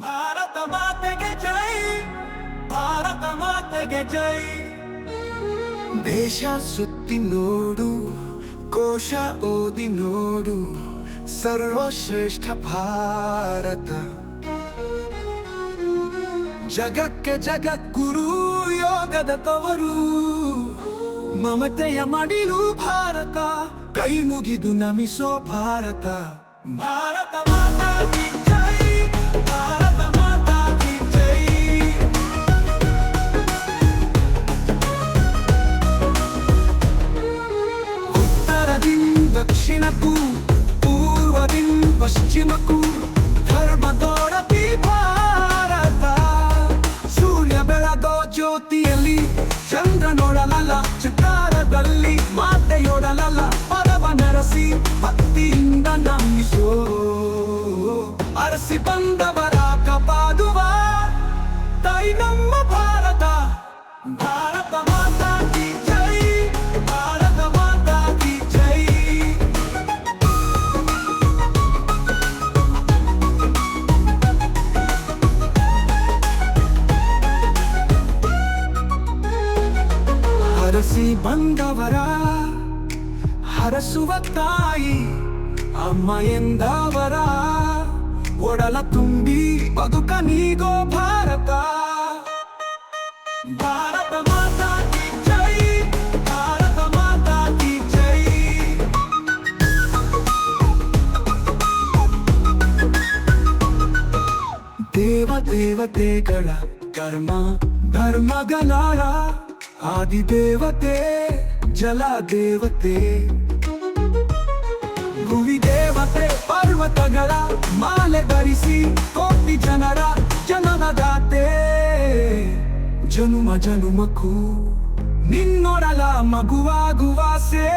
ಭಾರತ ಮಾತೆಗೆ ಜೈ, ಭಾರತ ಮಾತೆಗೆ ಜೈ. ದೇಶ ಸುತ್ತಿ ನೋಡು, ಕೋಶ ಓದಿ ನೋಡು, ಸರ್ವಶ್ರೇಷ್ಠ ಭಾರತ. ಜಗಕ್ಕೆ ಜಗದ್ಗುರು, ಯೋಗದ ತವರು, ಮಮತೆಯ ಮಡಿಲು ಭಾರತ, ಕೈ ಮುಗಿದು ನಮಿಸೋ ಭಾರತ. ಭಾರತ ಮಾತಾ ಕಿ ಜೈ, ಭಾರತ ಮಾತಾ ಕಿ ಜೈ. ಉತ್ತರದಿಂದ ದಕ್ಷಿಣಕ್ಕೂ, ಪೂರ್ವದಿಂದ ಪಶ್ಚಿಮಕ್ಕೂ, ಧರ್ಮದೊಡತಿ ಭಾರತ. ಸೂರ್ಯ ಬೆಳಗೋ ಜ್ಯೋತಿಯಲ್ಲಿ, ಚಂದ್ರನೊಡಲಲ್ಲ ಚಿತ್ತಾರದಲ್ಲಿ, ಮಾತೆಯೊಡಲಲ್ಲ ಪರವ ನರಸಿ, ಭಕ್ತಿಯಿಂದ ನಮಿಸೋ. ಅರಸಿ ಬಂದವರ ಕಾಪಾಡುವ ತಾಯಿ ನಮ್ಮ ಭಾರತ. ಭಾರತ ಮಾತಾ ಕಿ ಜೈ, ಭಾರತ ಮಾತಾ ಕಿ ಜೈ. ಹರಸಿ ಬಂದವರ ಹರಸುವ ತಾಯಿ, ಅಮ್ಮ ಎಂದವರ ಒಡಲ ತುಂಬಿ ಬದುಕ ನೀಗೋ ಭಾರತ. ಭಾರತ ಮಾತಾ ಕಿ ಜೈ, ಭಾರತ ಮಾತಾ ಕಿ ಜೈ. ದೇವತೆಗಳ ಕರ್ಮ ಧರ್ಮಗಲಾರ, ಆದಿದೇವತೆ ಜಲ ದೇವತೆ, ಭುವಿ ದೇವತೆ ಪರ್ವತಗಳ ಮಾಲೆ ಧರಿಸಿ, ಕೋಟಿ ಜನರ ಜನನದಾತೆ. ಜನುಮ ಜನುಮಕ್ಕೂ ನಿನ್ನೊಡಲ ಮಗುವಾಗುವಾಸೆ.